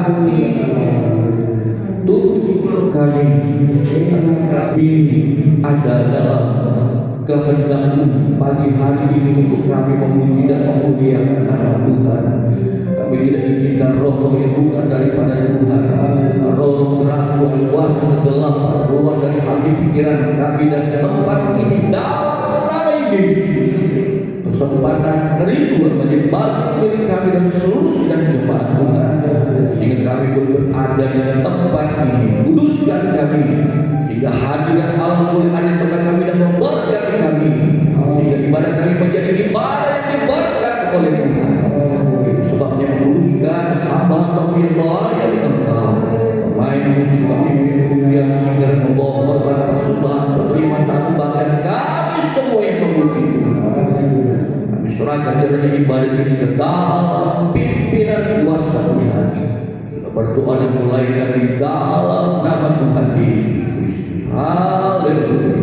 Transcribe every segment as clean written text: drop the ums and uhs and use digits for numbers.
hati tubuh kami. Ini adalah kehendak-Mu pagi hari ini untuk kami memuji dan memuliakan nama Tuhan. Kami tidak inginkan roh-roh yang bukan daripada Tuhan, roh-roh keraguan, kuasa kegelapan keluar dari hati pikiran kami dan tempat ini dalam nama Yesus. Kesempatan kerinduan menjadi bagian milik kami dan seluruh sidang jemaat Tuhan, sehingga kami boleh berada di tempat ini. Kuduskan kami sehingga hadirat Allah boleh ada di tengah kami dan memberkati kami, sehingga ibadah kami menjadi ibadah yang diberkati oleh Tuhan. Itu sebabnya menguduskan hamba-hamba-Mu yang melayani Engkau, pemain musik, pemimpin pujian, singer, membawa korban persembahan, penerima tamu, bahkan kami semua yang memuji Tuhan. Kami serahkan jalannya ibadah ini ke dalam pimpinan kuasa Tuhan. Sudah berdoa dan mulai dari dalam nama Tuhan Yesus Kristus. Haleluya.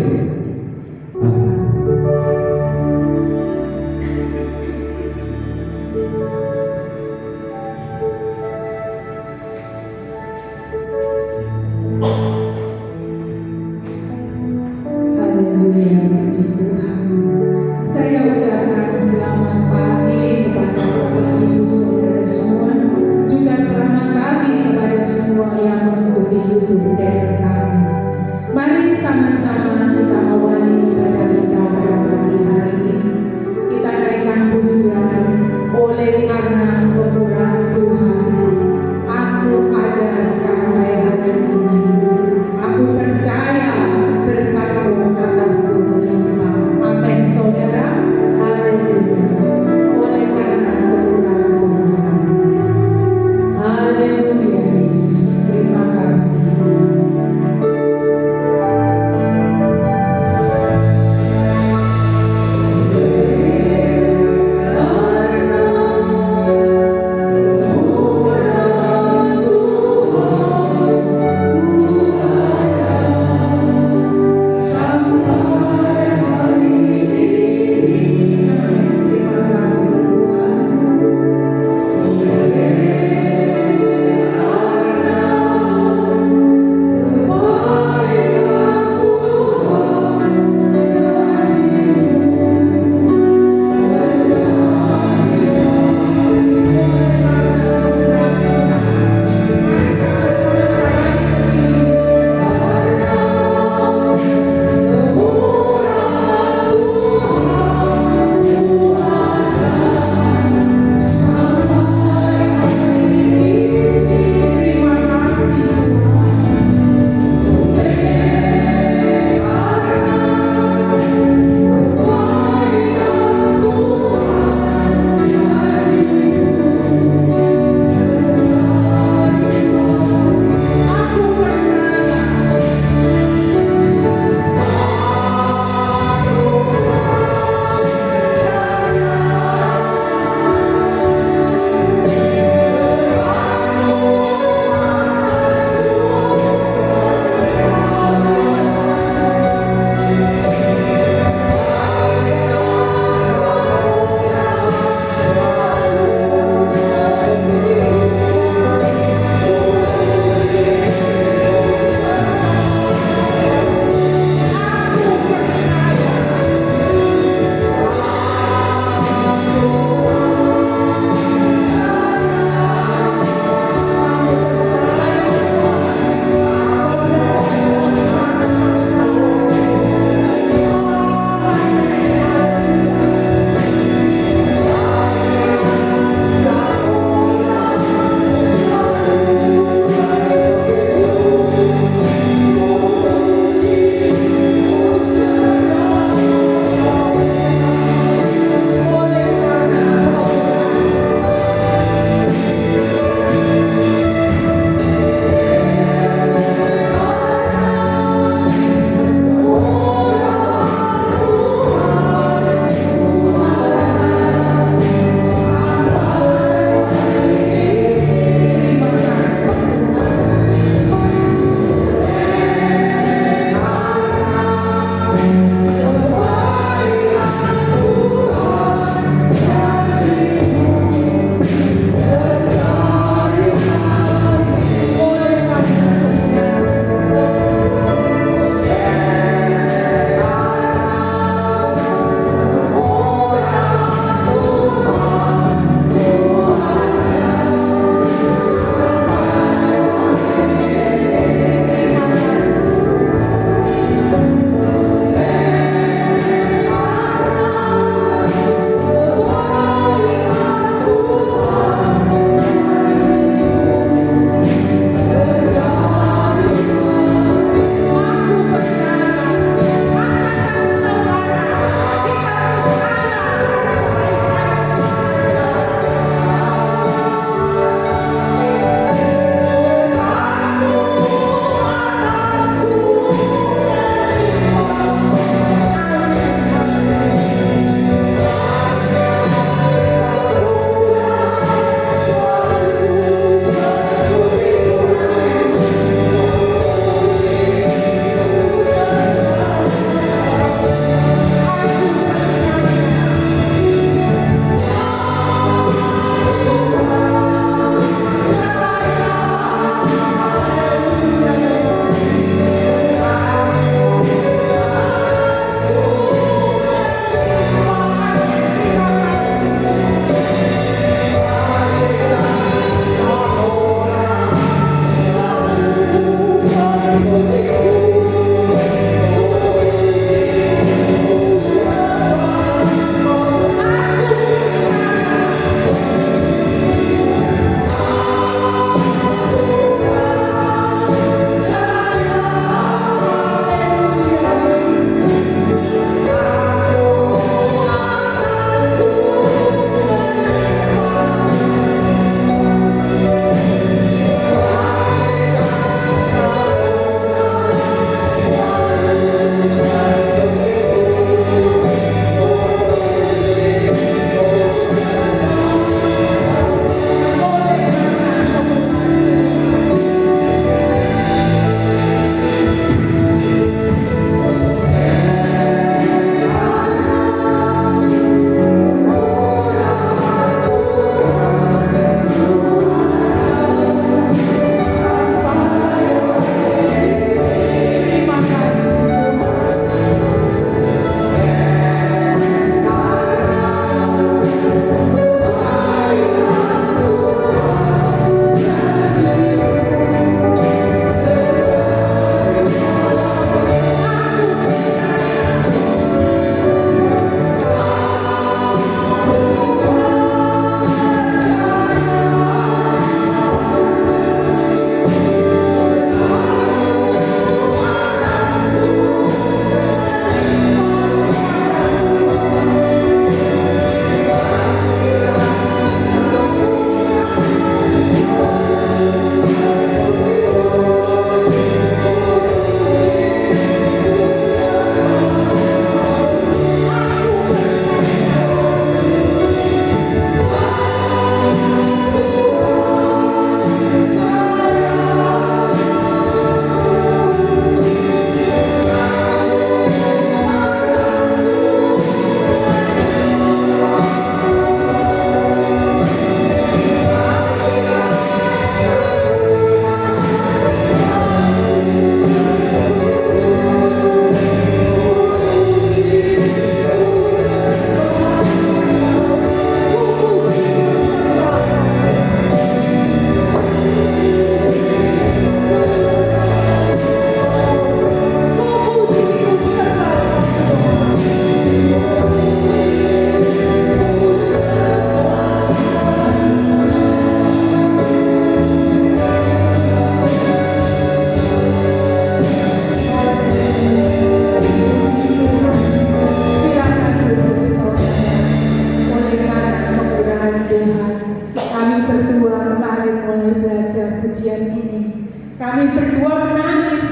Kami berdua menangis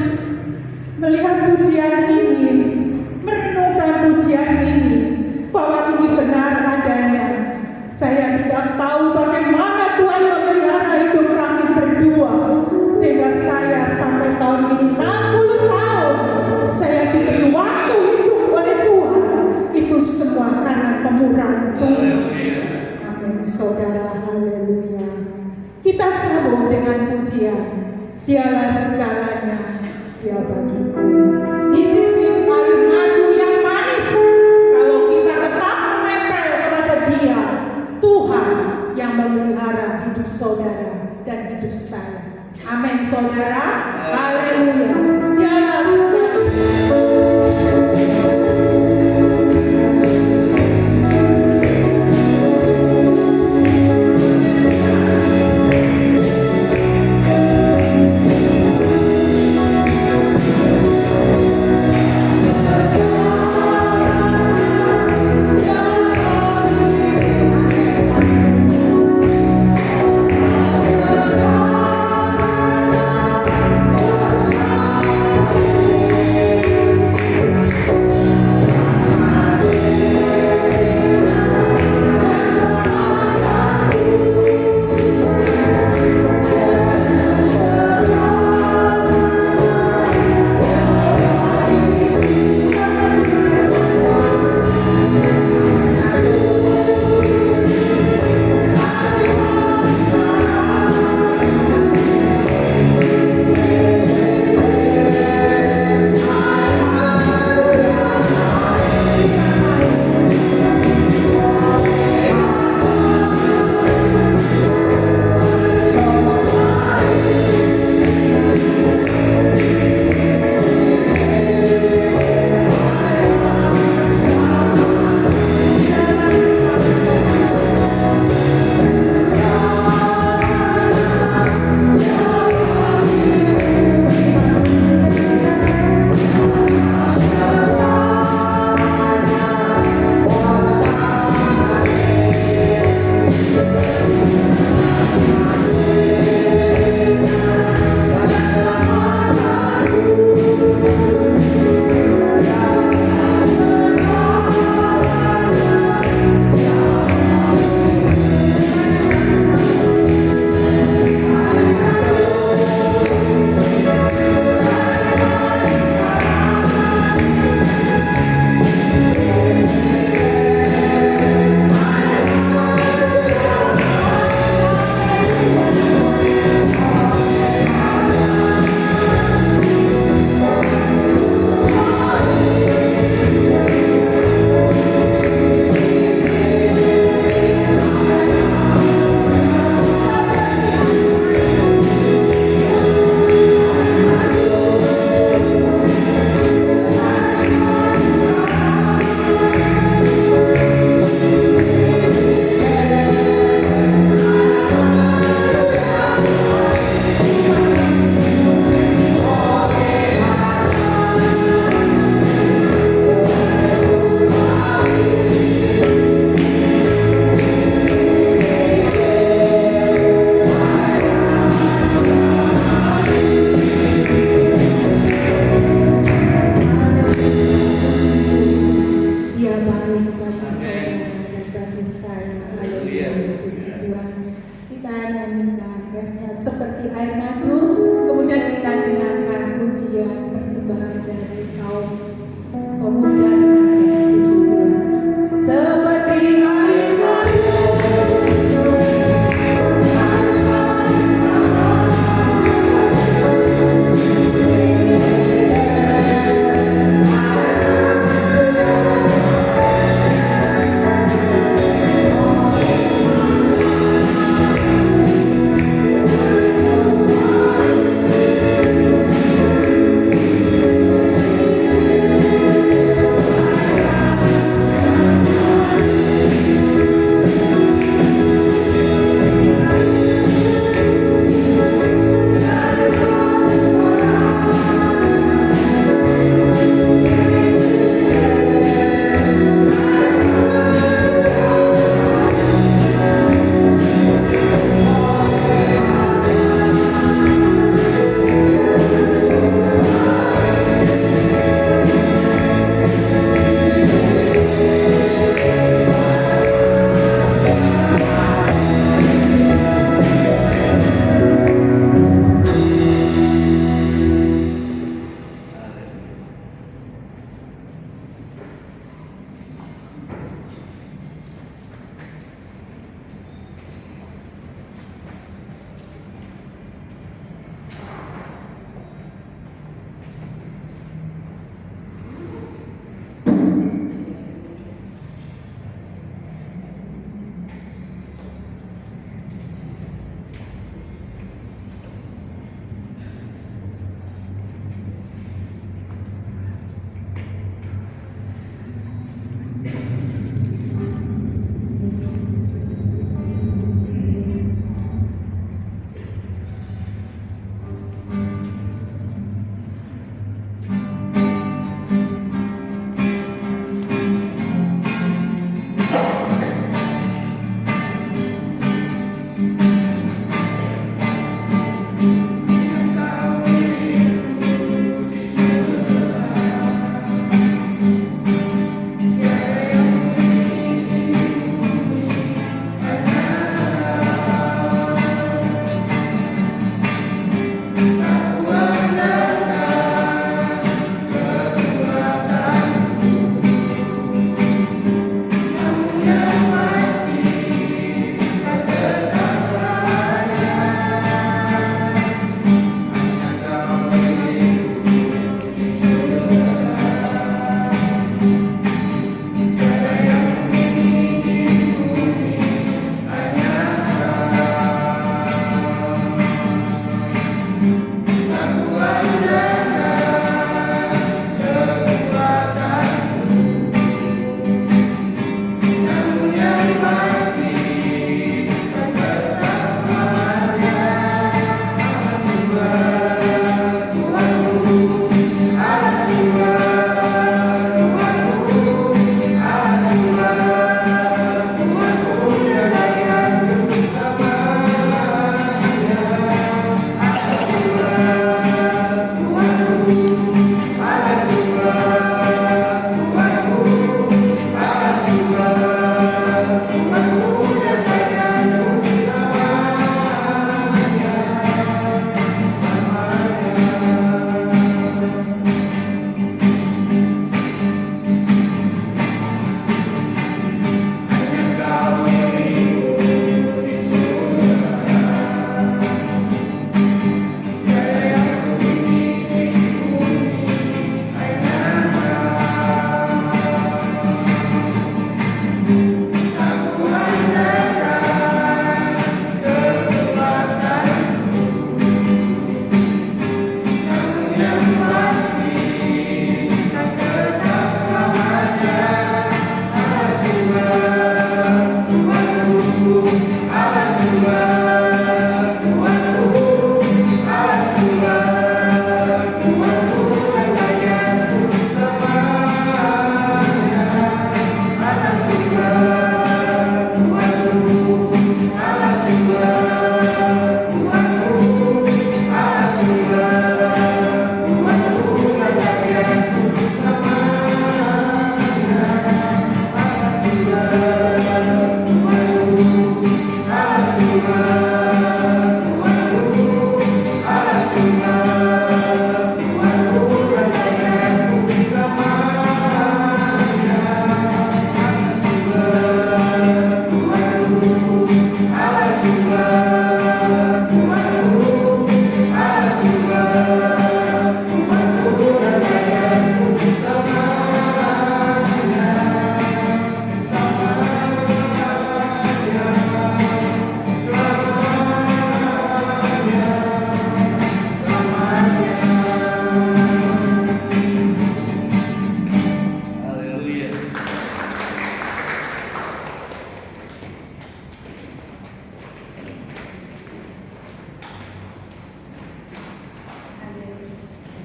melihat pujian ini, merenungkan pujian ini, bahwa ini benar adanya. Saya tidak tahu bagaimana Tuhan memelihara hidup kami berdua, sehingga saya sampai tahun ini 60 tahun saya diberi waktu hidup oleh Tuhan. Itu semua karena kemurahan Tuhan. Amin, saudara. Haleluya. Kita sambung dengan pujian. Dialah segalanya, Dia bagiku. Dicicip air madu yang manis kalau kita tetap menempel kepada Dia, Tuhan yang memelihara hidup saudara dan hidup saya. Amin, saudara. Haleluya. Dialah segalanya. Shalom.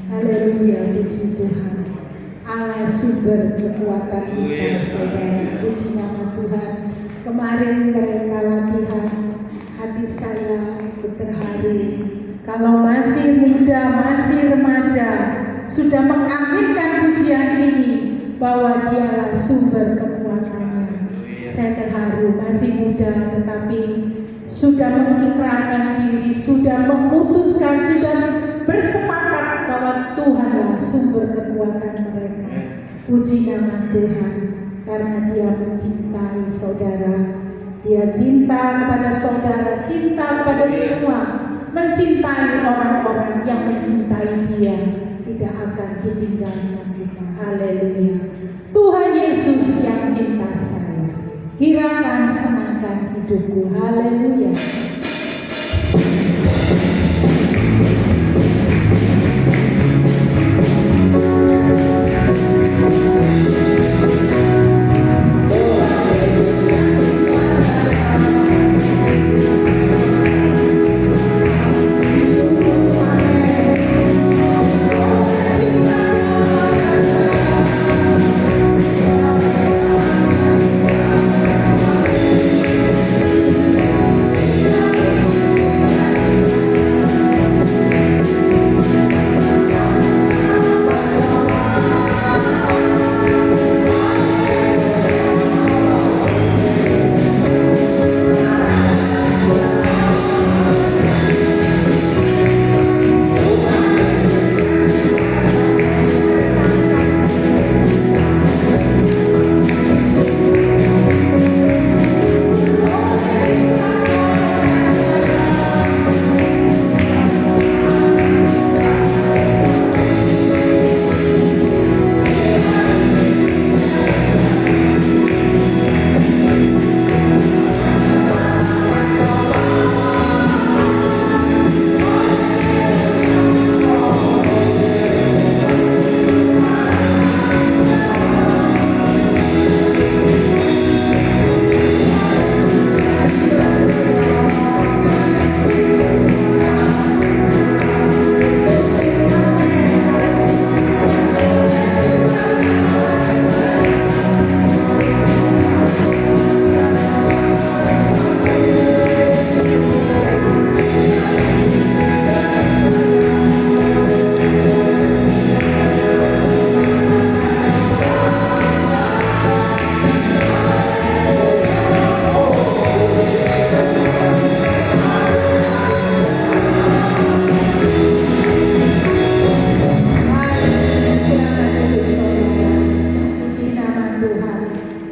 Haleluya, puji Tuhan. Allah sumber kekuatan kita, saudara. Puji nama Tuhan. Kemarin mereka latihan, hati saya ikut terharu. Kalau masih muda, masih remaja, sudah mengaminkan pujian ini bahwa Dialah sumber kekuatannya. Saya terharu, masih muda tetapi sudah mengikrarkan diri, sudah memutuskan, sudah bersepakat bahwa Tuhanlah sumber kekuatan mereka. Puji nama Tuhan, karena Dia mencintai saudara. Dia cinta kepada saudara, cinta kepada semua, mencintai orang-orang yang mencintai Dia, tidak akan ditinggalkan kita. Haleluya. Tuhan Yesus yang cinta saya, girakan senangkan hidupku. Haleluya.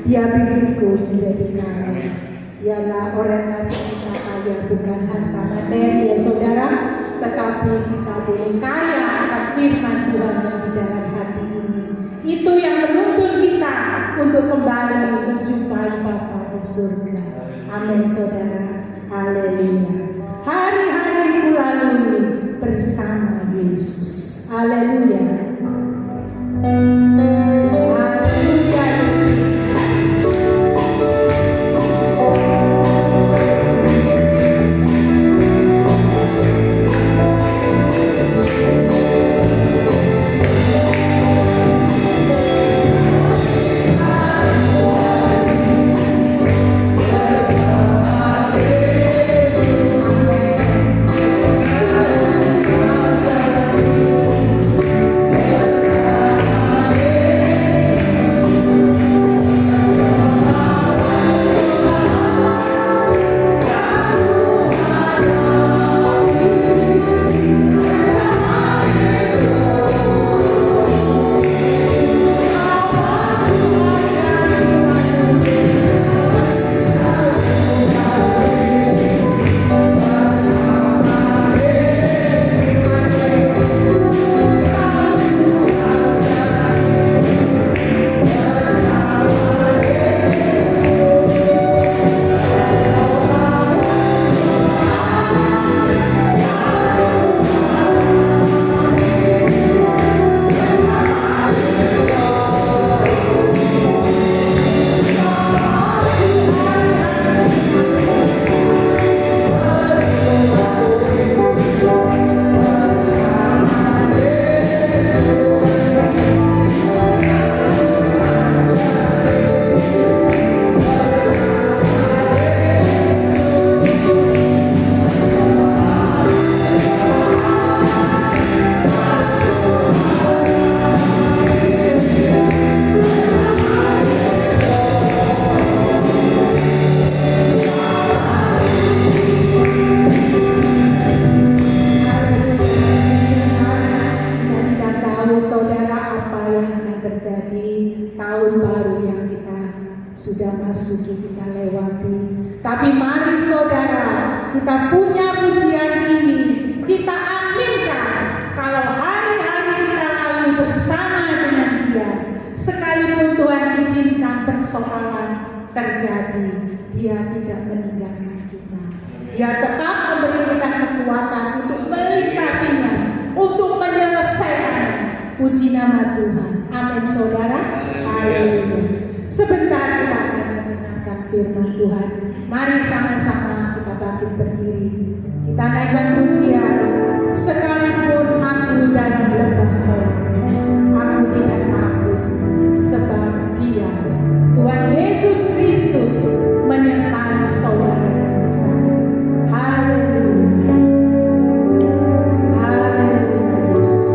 Dia bikinku menjadi kaya. Ialah orientasi kita kaya bukan harta materi ya saudara, tetapi kita boleh kaya akan firman Tuhan yang di dalam hati ini. Itu yang menuntun kita untuk kembali menjumpai Bapa di surga. Amin saudara. Haleluya. Hari-hari ku lalui bersama Yesus. Haleluya. sudah masuki, kita lewati. Tapi mari saudara, kita punya pujian ini, kita aminkan kalau hari-hari kita lalui bersama dengan Dia. Sekalipun Tuhan izinkan persoalan terjadi, Dia tidak meninggalkan kita. Dia tetap memberi kita kekuatan untuk melintasinya, untuk menyelesaikannya. Puji nama Tuhan. Amin saudara. Haleluya. Sebentar kita akan mendengarkan firman Tuhan. Mari sama-sama kita bangkit berdiri. Kita naikkan pujian. Sekalipun aku dalam lembah gelap, aku tidak takut, sebab Dia, Tuhan Yesus Kristus, menyertai saudara dan saya. Haleluya. Haleluya Yesus.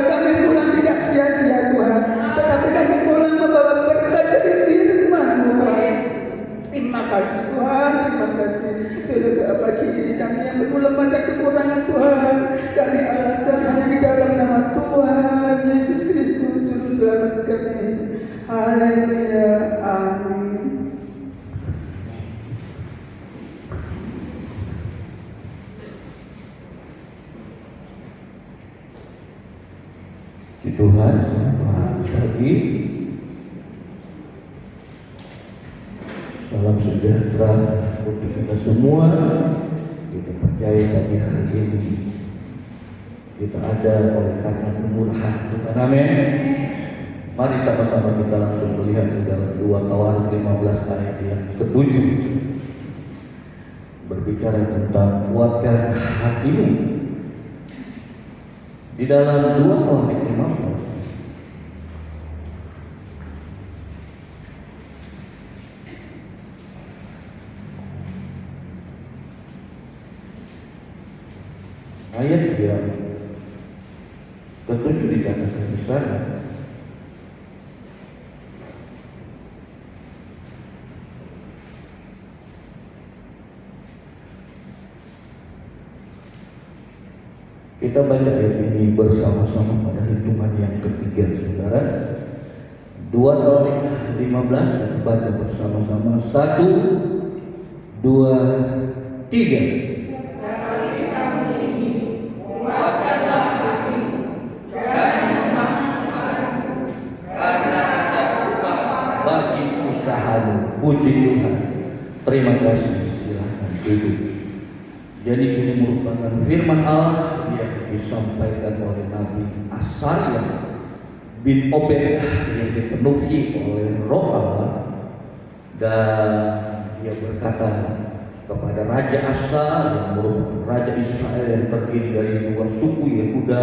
kami pulang tidak sia-sia Tuhan, tetapi kami pulang membawa berkat dari firman-Mu Tuhan. Terima kasih Tuhan, terima kasih. Bila doa pagi ini kami yang berulang pada kekurangan Tuhan, kami alasan hanya di dalam nama Tuhan Yesus Kristus Juru Selamat kami. Haleluya, amin. Puji Tuhan, selamat pagi. Salam sejahtera untuk kita semua. Kita percaya pagi hari ini kita ada oleh karena kemurahan Tuhan. Amin. Mari sama-sama kita langsung melihat di dalam 2 Tawarik 15 ayat yang ke-7. Berbicara tentang kuatkan hatimu. Di dalam 2 Tawarik 15 ayat yang ke-7 dikatakan di sana, kita baca ayat ini bersama-sama pada hitungan yang ketiga, saudara. 2 Tawarik 15 kita baca bersama-sama. 1, 2, 3. Puji Tuhan. Terima kasih. Silakan duduk. Jadi ini merupakan firman Allah yang disampaikan oleh Nabi Asaria bin Obed yang dipenuhi oleh Roh Allah, dan dia berkata kepada Raja Asa yang merupakan Raja Israel yang terdiri dari 2 suku, Yehuda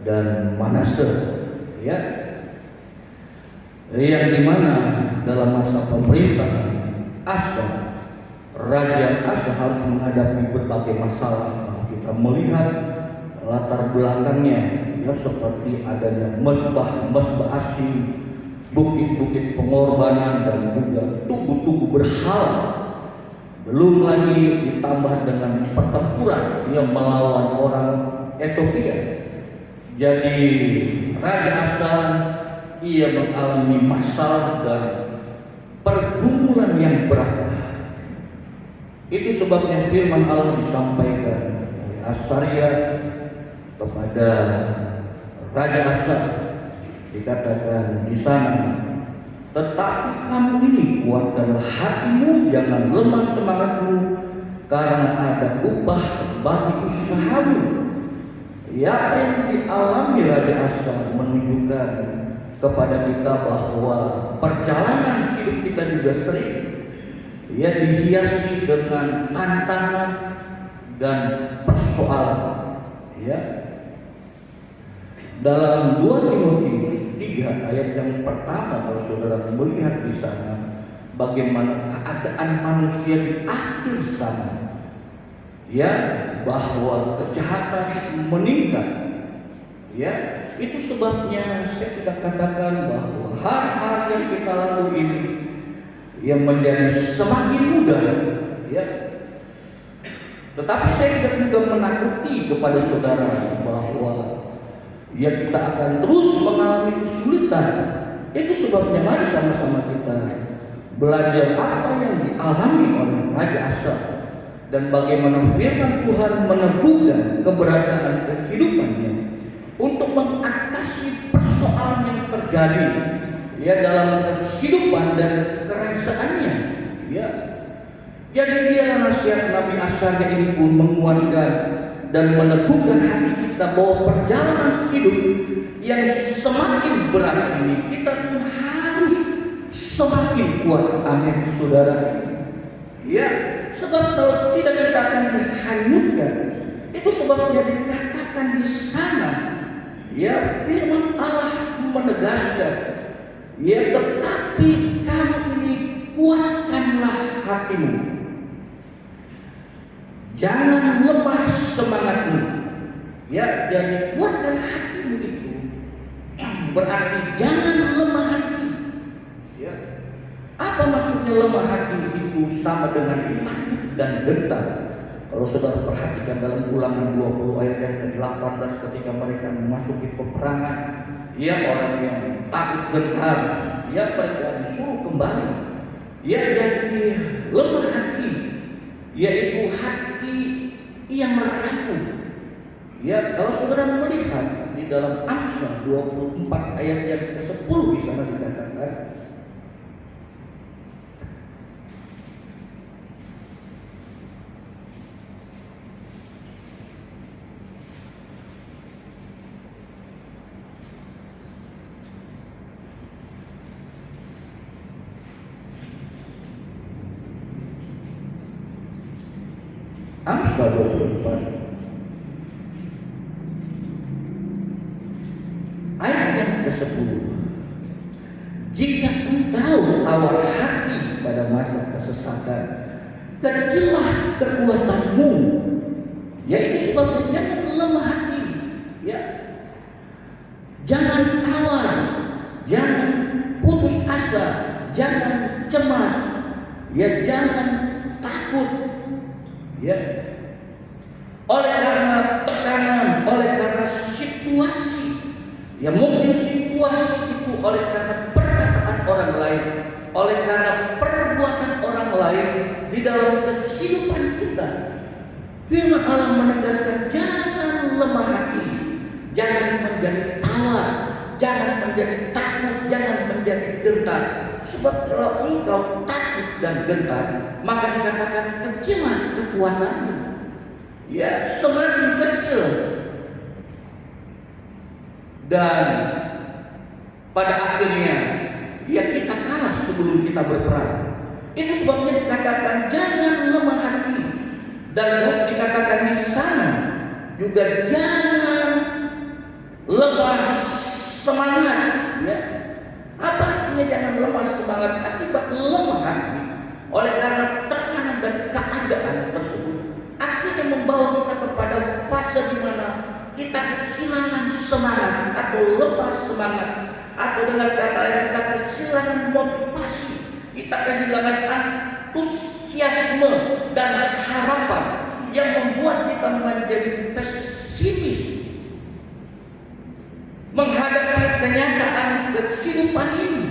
dan Manase, ya, yang dimana dalam masa pemerintahan Asa, Raja Asa harus menghadapi berbagai masalah. Kalau kita melihat latar belakangnya, ya, seperti adanya mesbah asing, bukit-bukit pengorbanan, dan juga tugu-tugu berhala. Belum lagi ditambah dengan pertempuran yang melawan orang Ethiopia. Jadi Raja Asa ia mengalami masalah dan pergumulan yang berat. Itu sebabnya firman Allah disampaikan oleh Asaria kepada Raja Asa. Dikatakan di sana, tetapi kamu ini kuatkanlah hatimu, jangan lemah semangatmu, karena ada upah bagi usahamu. Ya, yang dialami Raja Asa menunjukkan kepada kita bahwa perjalanan hidup kita juga sering, ya, dihiasi dengan tantangan dan persoalan, ya. Dalam 2 Timotius 3 ayat yang pertama, kalau saudara melihat di sana bagaimana keadaan manusia di akhir sana, ya, bahwa kejahatan meningkat, ya. Itu sebabnya saya tidak katakan bahwa hari-hari yang kita lalui ini yang menjadi semakin mudah, ya. Tetapi saya tidak juga menakuti kepada saudara bahwa, ya, kita akan terus mengalami kesulitan. Itu sebabnya mari sama-sama kita belajar apa yang dialami oleh Raja Asa dan bagaimana firman Tuhan meneguhkan keberadaan kehidupannya untuk mengatasi persoalan yang terjadi, ya, dalam kehidupan dan kerasaannya, ya. Jadi biarlah nasihat Nabi Asaria ini pun menguatkan dan meneguhkan hati kita bahwa perjalanan hidup yang semakin berat ini kita pun harus semakin kuat. Amin, saudara. Ya, sebab kalau tidak kita akan dihanyutkan. Itu sebabnya dikatakan di sana, ya, firman Allah menegaskan, ya, tetapi kamu ini kuatkanlah hatimu, jangan lemah semangatmu. Ya, jadi kuatkan hatimu itu berarti jangan lemah hati. Ya. Apa maksudnya lemah hati? Itu sama dengan takut dan gentar. Kalau saudara perhatikan dalam Ulangan 20 ayat yang ke-18 ketika mereka memasuki peperangan, ya orang yang takut gentar, ya mereka disuruh kembali. Ya jadi lemah hati, yaitu hati yang rapuh. Ya kalau saudara melihat di dalam Amsal 24 ayat yang ke-10 di sana dikatakan, Amsal 24 ayat yang ke-10, jika engkau tawar hati pada masa kesesakan, kecillah kekuatanmu. Ya ini sebabnya jangan lemah hati. Ya, jangan tawar, jangan putus asa, jangan cemas, ya jangan takut. Ya, oleh karena tekanan, oleh karena situasi, ya mungkin situasi itu oleh karena perkataan orang lain, oleh karena perbuatan orang lain di dalam kehidupan kita. Firman Allah menegaskan jangan lemah hati, jangan menjadi tawar, jangan menjadi takut, jangan menjadi gentar. Sebab kalau engkau takut dan gentar, maka dikatakan kecillah kekuatanmu. Ya semakin kecil. Dan pada akhirnya ya kita kalah sebelum kita berperang. Itu sebabnya dikatakan jangan lemah hati. Dan terus dikatakan di sana juga jangan lemah semangat. Ya. Apa artinya jangan lemah semangat? Akibat lemah hati oleh karena tekanan dan keadaan tersebut akhirnya membawa kita kepada fase di mana kita kehilangan semangat atau lepas semangat, atau dengan kata lain kita kehilangan motivasi, kita kehilangan antusiasme dan harapan yang membuat kita menjadi pesimis menghadapi kenyataan kehidupan ini.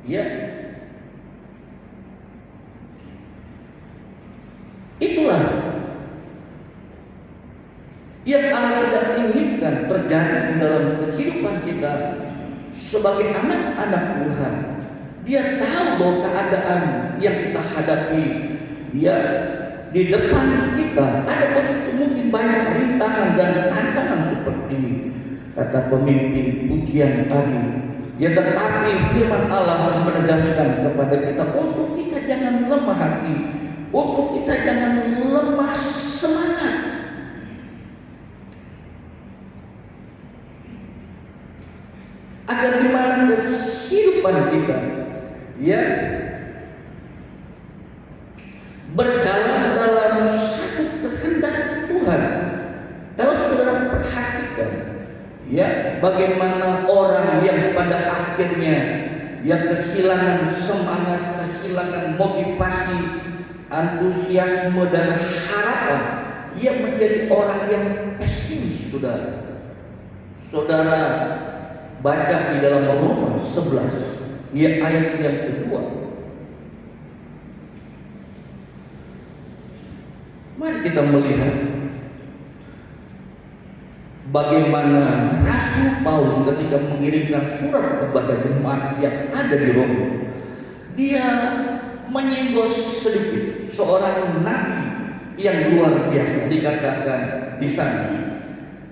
Ya, itulah yang Allah tidak inginkan terjadi di dalam kehidupan kita sebagai anak-anak Tuhan. Dia tahu bahwa keadaan yang kita hadapi, ya di depan kita ada begitu mungkin banyak rintangan dan tantangan seperti kata pemimpin pujian tadi. Ya tetapi firman Allah menegaskan kepada kita untuk kita jangan lemah hati, untuk kita jangan lemah semangat. Agar di mana kehidupan kita ya berjalan dalam satu kehendak Tuhan. Kalau saudara perhatikan ya bagaimana orang yang pada akhirnya ya kehilangan semangat, kehilangan motivasi, antusiasme dan harapan, ia menjadi orang yang pesimis. Saudara baca di dalam Roma 11 ya ayat yang kedua. Mari kita melihat bagaimana Rasul Paulus ketika mengirimkan surat kepada jemaat yang ada di Roma, dia menyinggung sedikit seorang nabi yang luar biasa. Dikatakan di sana,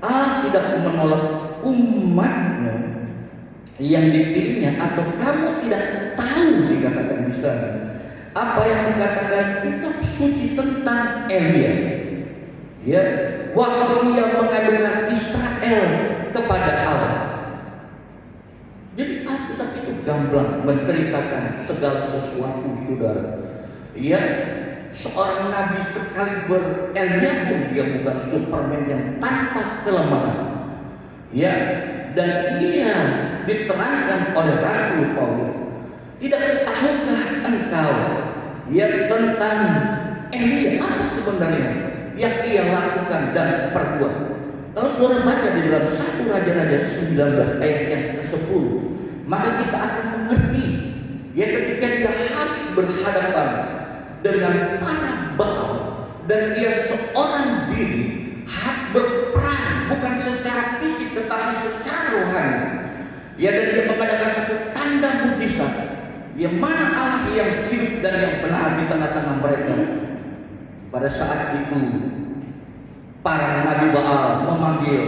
Allah tidak menolak umatnya yang dipilihnya, atau kamu tidak tahu, dikatakan di sana apa yang dikatakan kitab suci tentang Elia. Ya, waktu ia mengadukan Israel kepada Allah. Jadi Alkitab itu gamblang menceritakan segala sesuatu, saudara. Ya, seorang nabi sekaliber Elia pun dia bukan Superman yang tanpa kelemahan. Ya, dan ia diterangkan oleh Rasul Paulus. Tidak tahukah engkau tentang Elia apa sebenarnya yang ia lakukan dan perbuat? Kalau saudara baca di dalam 1 Raja-Raja 19 ayat yang ke-10, maka kita akan mengerti ketika dia harus berhadapan dengan para Baal dan dia seorang diri harus berperang bukan secara fisik tetapi secara rohani. Dan dia mengadakan satu tanda mujizat yang mana Allah yang hidup dan yang benar di tengah-tengah mereka. Pada saat itu para nabi Baal memanggil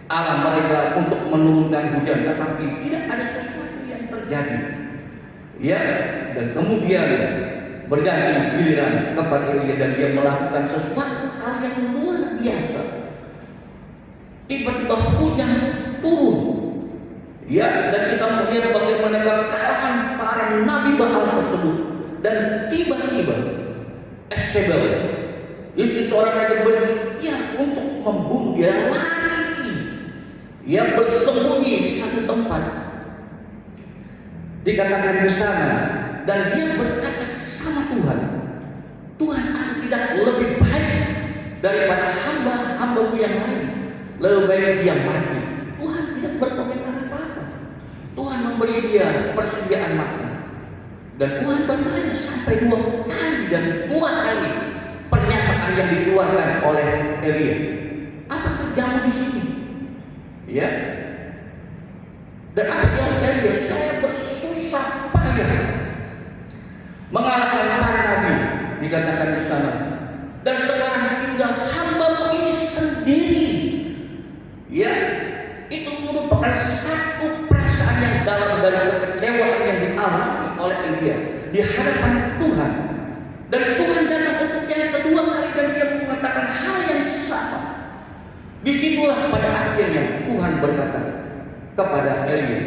Allah mereka untuk menurunkan hujan, tetapi tidak ada sesuatu yang terjadi. Dan kemudian berganti giliran kepada Elia dan dia melakukan sesuatu hal yang luar biasa. Tiba-tiba hujan turun. Dan kita melihat bagaimana kekalahan para nabi Baal tersebut. Dan tiba-tiba Jezebel, istri seorang raja, berikhtiar untuk membunuh dia, lari. Ia bersembunyi di satu tempat. Dikatakan di sana, dan dia berkata sama Tuhan, Tuhan, aku tidak lebih baik daripada hamba-hambamu yang lain. Lebih baik dia mati. Tuhan tidak berkomentar apa-apa. Tuhan memberi dia persediaan makan. Dan Tuhan bertanya sampai 2 kali dan 2 kali pernyataan yang dikeluarkan oleh Elia. Apa kerjamu di sini? Dan apa jawab Elia? Saya bersusah payah mengalahkan para nabi, dikatakan di sana. Dan sekarang tinggal hambamu ini sendiri. Itu merupakan satu perasaan yang dalam dari kekecewaan yang dialami oleh Elia di hadapan Tuhan. Dan Tuhan datang untuk yang kedua kali dan dia mengatakan hal yang sama. Disitulah pada akhirnya Tuhan berkata kepada Elia,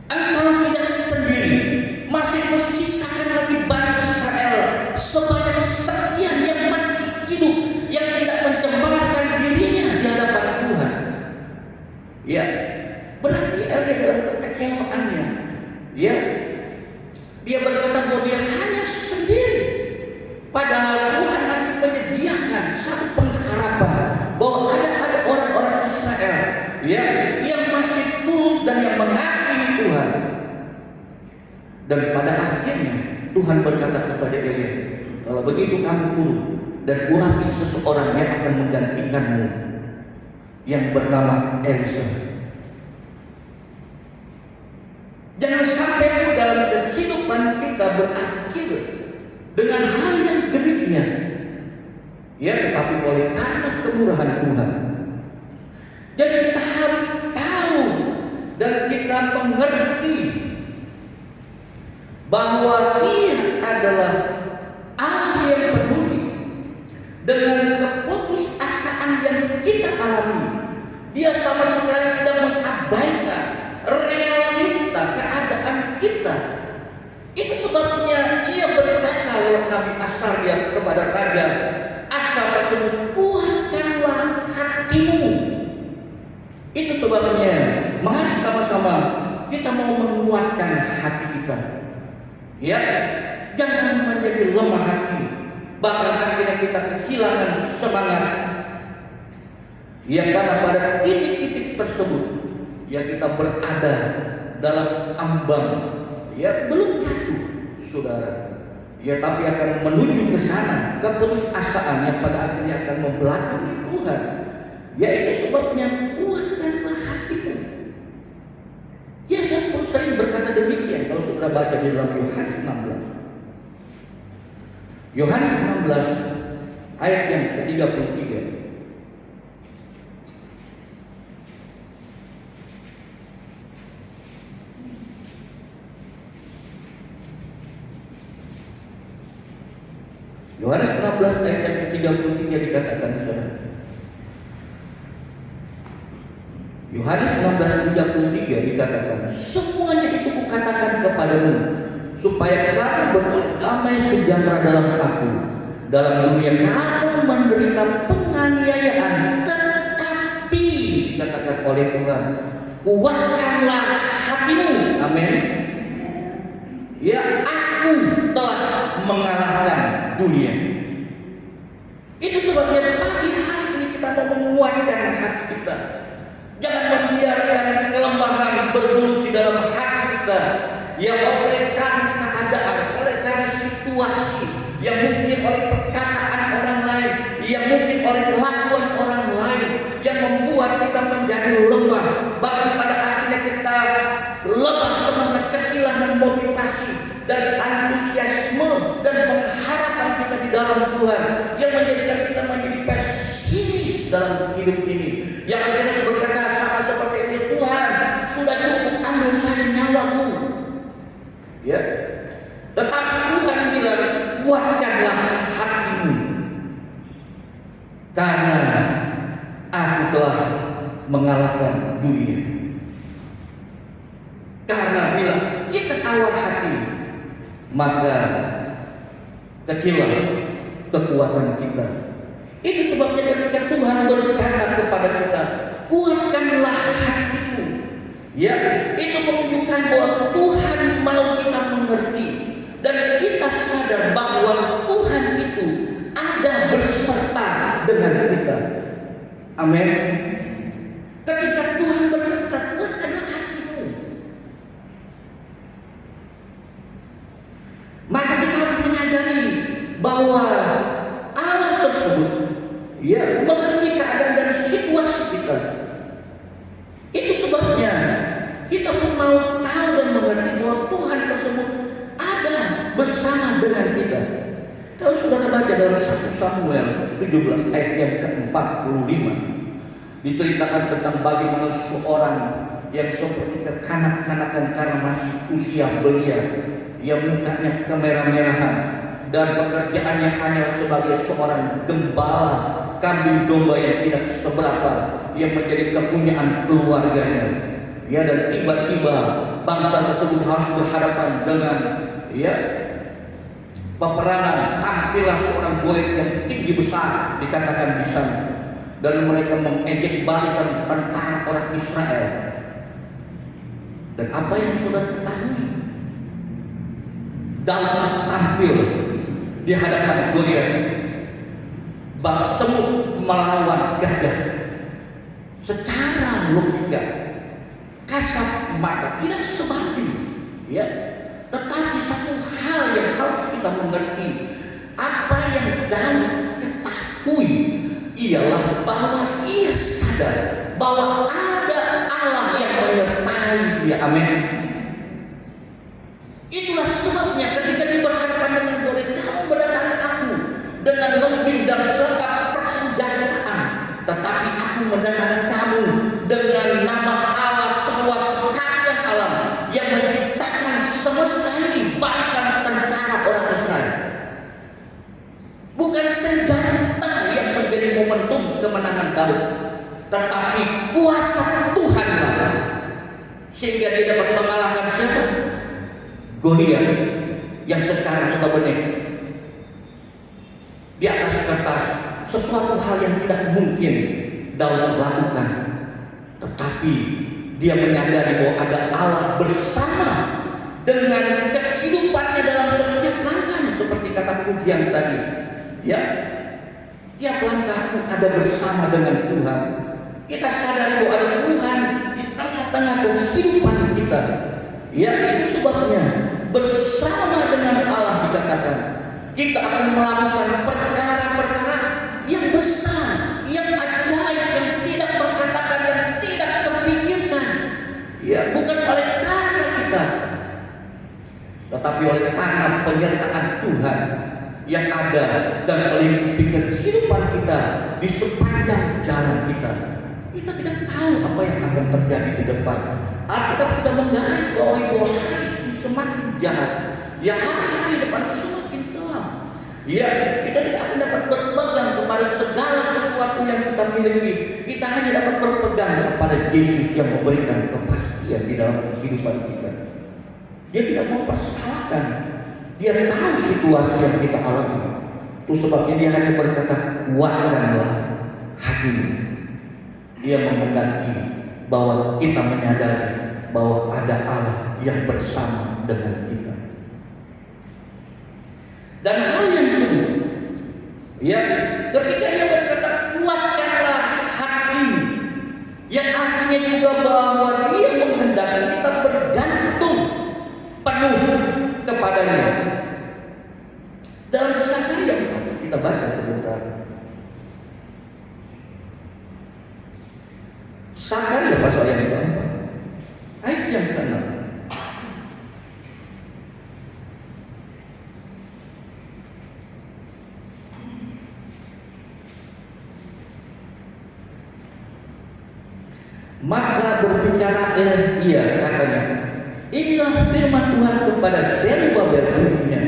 engkau tidak sendiri, masih menyisakan lagi Bani Israel sebanyak sekian yang masih hidup, yang tidak mencemarkan dirinya di hadapan Tuhan. Berarti Elia dalam kekecewaannya, dia berkata bahwa dia hanya sendiri, padahal Tuhan masih menyediakan satu pengharapan bahwa ada orang-orang Israel yang masih tulus dan yang mengasihi Tuhan. Dan pada akhirnya Tuhan berkata kepada Elia, kalau begitu kamu turun dan urapi seseorang yang akan menggantikanmu, yang bernama Elisa. Jangan sampai dalam kehidupan kita berakhir dengan hal yang demikian. Tetapi oleh karena kemurahan Tuhan, jadi kita harus tahu dan kita mengerti bahwa Dia adalah Allah yang peduli dengan keputusasaan yang kita alami. Dia sama sekali tidak mengabaikan realita keadaan kita. Itu sebabnya ia berkata lewat Nabi Asaria kepada Raja Asa tersebut, kuatkanlah hatimu. Itu sebabnya mari sama-sama kita mau menguatkan hati kita. Jangan menjadi lemah hati, bahkan akhirnya kita kehilangan semangat. Karena pada titik-titik tersebut kita berada dalam ambang, belum jatuh, saudara. Tapi akan menuju ke sana, keputusasaan yang pada akhirnya akan membelakangi Tuhan. Itu sebabnya kuatkanlah hatimu. Yesus pun sering berkata demikian. Kalau saudara baca di dalam Yohanes 16, Yohanes 16 ayat yang ke-33. Yohanes 16 ayat yang ke-33 dikatakan di sana. Yohanes 16:33 dikatakan, semuanya itu kukatakan kepadamu supaya kamu berdamai sejahtera dalam aku. Dalam dunia kamu menderita penganiayaan, tetapi kuatkanlah hatimu. Amin. Ya, aku telah mengalahkan dunia. Itu sebabnya pagi hari ini kita mau menguatkan hati kita. Jangan membiarkan kelemahan bergelut di dalam hati kita, yang oleh karena keadaan, oleh karena situasi, yang mungkin oleh perkataan orang lain, yang mungkin oleh kelakuan orang lain, yang membuat kita menjadi lemah. Bahkan pada akhirnya kita lemah semangat, kehilangan motivasi dan antusiasme dan pengharapan kita di dalam Tuhan, yang menjadikan kita menjadi pesimis dalam hidup ini, yang akhirnya berkata sama seperti ini, Tuhan sudah cukup, ambil saja nyawaku. Ya, tetapi Tuhan bilang, kuatkanlah hatimu, karena aku telah mengalahkan dunia. Karena bila kita tawar hati, maka kecillah kekuatan kita. Itu sebabnya ketika Tuhan berkata kepada kita, kuatkanlah hatimu, ya, itu menunjukkan bahwa Tuhan mau kita mengerti dan kita sadar bahwa Tuhan itu ada berserta dengan kita. Amin. Ketika Tuhan berkata, kuatkanlah hatimu, maka kita harus menyadari bahwa Allah tersebut, ya, mengerti keadaan dan situasi kita. Itu sebabnya kita pun mau tahu dan mengerti bahwa Tuhan tersebut ada bersama dengan kita. Kalau saudara baca dalam 1 Samuel 17 ayat yang ke-45, diceritakan tentang bagaimana seorang yang seperti kekanak-kanakan karena masih usia belia, yang mukanya kemerah-merahan dan pekerjaannya hanya sebagai seorang gembala kambing domba yang tidak seberapa, yang menjadi kepunyaan keluarganya. Ya, dan tiba-tiba bangsa tersebut harus berhadapan dengan, ya, peperangan. Tampillah seorang Goliat yang tinggi besar, dikatakan di sana, dan mereka mengejek barisan tentara orang Israel. Dan apa yang saudara ketahui? Daud tampil di hadapan Goliat, bak semut melawan gajah. Secara logika, kasat mata tidak sebanding, ya. Tetapi satu hal yang harus kita mengerti, apa yang Daud ketahui ialah bahwa ia sadar bahwa ada Allah yang menyertai dia. Amin. Itulah sebabnya ketika dia berhadapan dengan Goliat, kamu mendatangi aku dengan lembing dan serta persenjataan, tetapi aku mendatangi kamu dengan nama Allah semua sekalian alam yang menciptakan semesta ini, barisan tentara orang Israel. Bukan senjata yang menjadi momentum kemenangan Daud, tetapi kuasa Tuhanlah, sehingga dia dapat mengalahkan siapa? Goliat, yang sekarang notabene di atas kertas sesuatu hal yang tidak mungkin Daud lakukan, tetapi dia menyadari bahwa ada Allah bersama dengan kehidupannya dalam setiap langkahnya, seperti kata pujian tadi, ya, tiap langkahku ada bersama dengan Tuhan. Kita sadari bahwa ada Tuhan di tengah-tengah kehidupan kita. Ya, itu sebabnya bersama dengan Allah dikatakan kita akan melakukan perkara-perkara yang besar, yang ajaib, yang tidak terkatakan, yang tidak terpikirkan. Ya, bukan oleh karena kita, tetapi oleh karena penyertaan Tuhan yang ada dan melingkupi kehidupan kita di sepanjang jalan kita. Kita tidak tahu apa yang akan terjadi di depan. Alkitab sudah menggaris bahwa hari semakin jahat, ya, hari-hari depan semakin kelam. Ya, kita tidak akan dapat berpegang kepada segala sesuatu yang kita miliki. Kita hanya dapat berpegang kepada Yesus yang memberikan kepastian di dalam kehidupan kita. Dia tidak mempersalahkan. Dia tahu situasi yang kita alami. Itu sebabnya dia hanya berkata, kuatkanlah hatimu. Dia menghendaki bahwa kita menyadari bahwa ada Allah yang bersama dengan kita. Dan hal yang kedua, ya, ketika dia berkata kuatkanlah hatimu, yang artinya juga bahwa dia menghendaki kita bergantung penuh kepadanya. Dalam Zakaria kita baca sebentar. Zakaria pasal yang keempat, ayat yang ke-6. Maka berbicara ia, katanya, inilah firman Tuhan kepada Zerubabel bunyinya,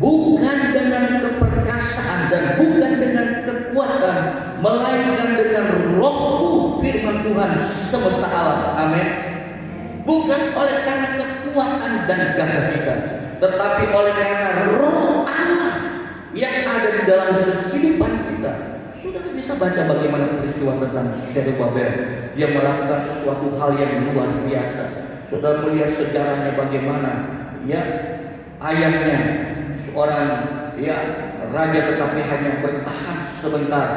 bukan dengan keperkasaan dan bukan dengan kekuatan, melainkan dengan rohku, firman Tuhan semesta alam. Amin. Bukan oleh karena kekuatan dan gagah kita, tetapi oleh karena roh Allah yang ada di dalam kehidupan kita. Saudara bisa baca bagaimana peristiwa tentang Zerubabel. Dia melakukan sesuatu hal yang luar biasa. Saudara melihat sejarahnya bagaimana, ya, ayahnya seorang, ya, raja, tetapi hanya bertahan sebentar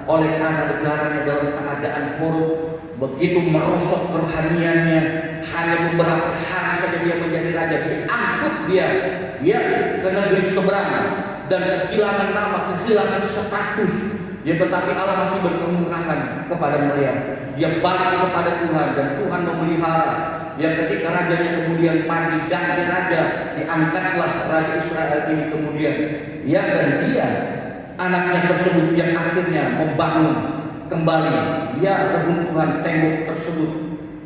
oleh karena negaranya dalam keadaan korup. Begitu merosot kerohaniannya, hanya beberapa hari saja dia menjadi raja, diangkut dia, ya, ke negeri seberang dan kehilangan nama, kehilangan status. Ya, tetapi Allah masih berkemurahan kepada mereka. Dia balik kepada Tuhan dan Tuhan memelihara. Ya, ketika rajanya kemudian mati, ganti raja, diangkatlah raja Israel ini kemudian. Ya, dan dia, anaknya tersebut yang akhirnya membangun kembali, ya, reruntuhan tembok tersebut.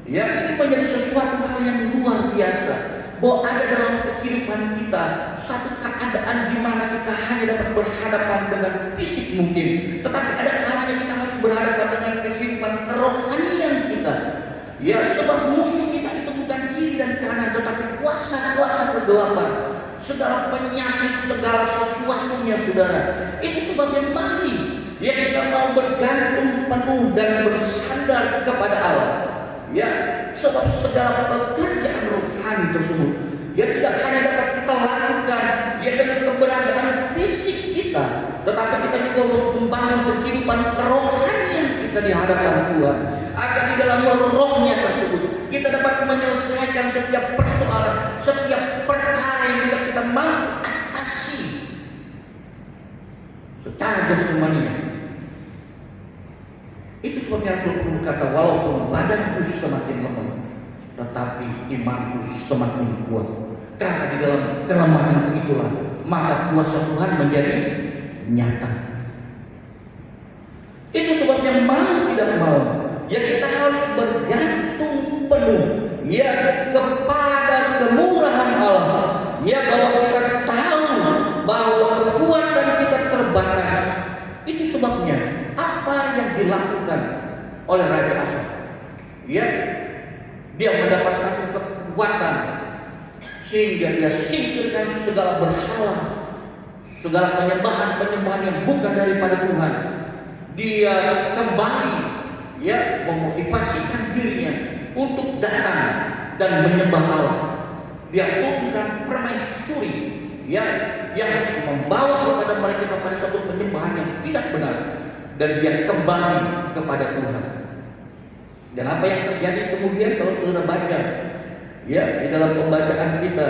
Ya, ini menjadi sesuatu hal yang luar biasa. Bahwa ada dalam kehidupan kita satu keadaan di mana kita hanya dapat berhadapan dengan fisik mungkin, tetapi ada kalanya kita harus berhadapan dengan kehidupan kerohanian kita. Ya, sebab musuh kita itu bukan kiri dan kanan, tetapi kuasa-kuasa kegelapan, segala penyakit, segala sesuatunya, saudara. Ini sebabnya mari, ya, kita mau bergantung penuh dan bersandar kepada Allah. Ya, sebab segala pekerjaan rohani tersebut, ya, tidak hanya dapat kita lakukan, ya, dengan keberadaan fisik kita, tetapi kita juga harus membangun kehidupan kerohanian kita di hadapan Tuhan, agar di dalam rohnya tersebut kita dapat menyelesaikan setiap persoalan, setiap perkara yang tidak kita mampu atasi secara jasmania. Itu sebabnya Rasul berkata, walaupun badanku semakin lemah, tetapi imanku semakin kuat. Karena di dalam kelemahanku itulah maka kuasa Tuhan menjadi nyata. Itu sebabnya mau tidak mau, ya, kita harus bergantung penuh, ya, kepada kemurahan Allah. Ya, bahwa kita tahu bahwa kekuatan kita terbatas. Itu sebabnya apa yang dilakukan oleh Raja Asa, ya, dia mendapat satu kekuatan sehingga dia singkirkan segala berhala, segala penyembahan yang bukan daripada Tuhan. Dia kembali, ya, memotivasikan dirinya untuk datang dan menyembah Allah. Dia turunkan permaisuri, ya, yang membawa kepada mereka kepada satu penyembahan yang tidak benar, dan dia kembali kepada Tuhan. Dan apa yang terjadi kemudian kalau saudara baca, ya, di dalam pembacaan kita,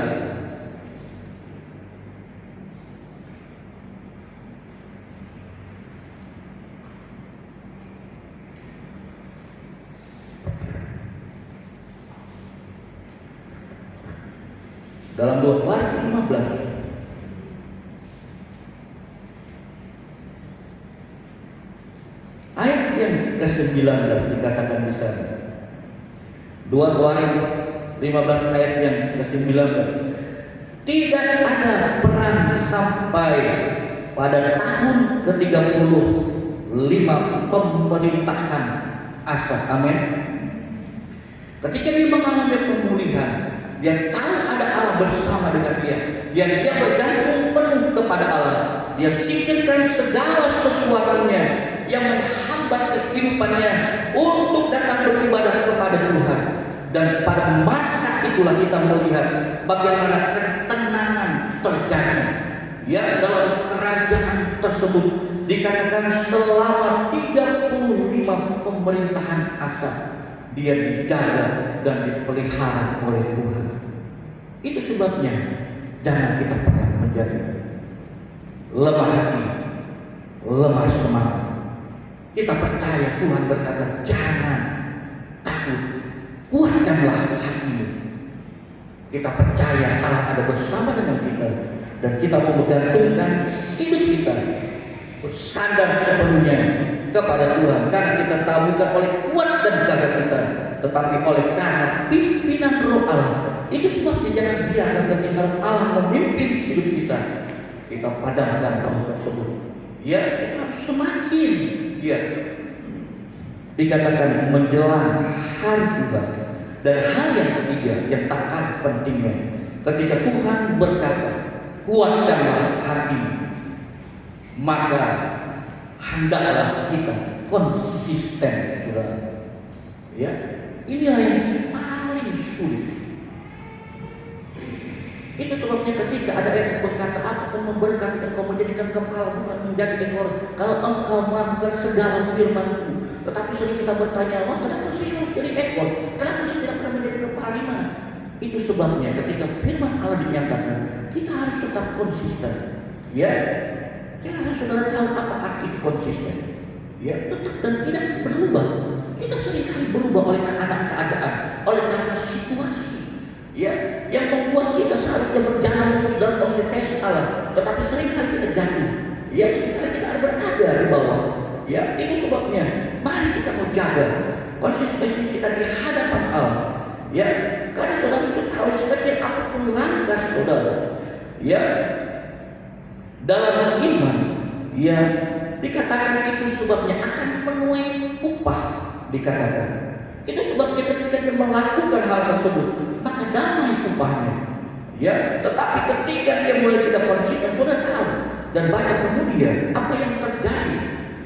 dalam 2 Barik 15, ayat yang ke-19 dikatakan di sana. 2 Barik 15 ayat yang ke-19. Tidak ada perang sampai pada tahun ke-35 pemerintahan Asa. Amin. Ketika dia mengalami pemulihan, dia tahu ada Allah bersama dengan dia. Dia bergantung penuh kepada Allah. Dia singkirkan segala sesuatunya yang menghambat kehidupannya untuk datang beribadah kepada itulah kita melihat bagaimana ketenangan terjadi ya dalam kerajaan tersebut. Dikatakan selama 35 pemerintahan Asa dia dijaga dan dipelihara oleh Tuhan. Itu sebabnya jangan kita pernah menjadi lemah hati, lemah semangat. Kita percaya Tuhan berkata jangan takut, kuatkanlah hatimu. Kita percaya Allah ada bersama dengan kita dan kita mau menggantungkan hidup kita bersandar sepenuhnya kepada Tuhan, karena kita tahu bukan oleh kuat dan gagah kita, tetapi oleh karena pimpinan Roh Allah. Itu sebabnya jangan biarkan ketika Allah memimpin hidup kita padamkan roh tersebut. Ya, kita harus semakin ya dikatakan menjelang hari Tuhan. Dan hal yang ketiga yang tak kalah pentingnya, ketika Tuhan berkata kuatkanlah hatimu, maka hendaklah kita konsisten, saudara. Ya, inilah yang paling sulit. Itu sebabnya ketika ada yang berkata, aku memberkati engkau menjadikan kepala bukan menjadi ekor, kalau engkau melakukan segala firman-Ku. Tetapi sering kita bertanya, kenapa saya harus jadi ekor? Kenapa saya tidak pernah menjadi kepala di mana? Itu sebabnya ketika firman Allah dinyatakan, kita harus tetap konsisten. Ya, saya rasa saudara tahu apa arti itu konsisten. Ya, tetap dan tidak berubah. Kita seringkali berubah oleh keadaan, oleh karena situasi. Ya, yang membuat kita seharusnya berjalan terus dalam proses Allah, tetapi seringkali kita jatuh. Ya, seringkali kita berada di bawah. Ya, itu sebabnya mari kita mau jaga konsistensi kita di hadapan Allah. Ya, karena saudara kita tahu sekecil apapun langkah saudara, ya dalam iman, ya dikatakan itu sebabnya akan menuai upah. Dikatakan itu sebabnya ketika dia melakukan hal tersebut, maka damai upahnya. Ya, tetapi ketika dia mulai tidak konsisten, sudah tahu dan baca kemudian apa yang terjadi.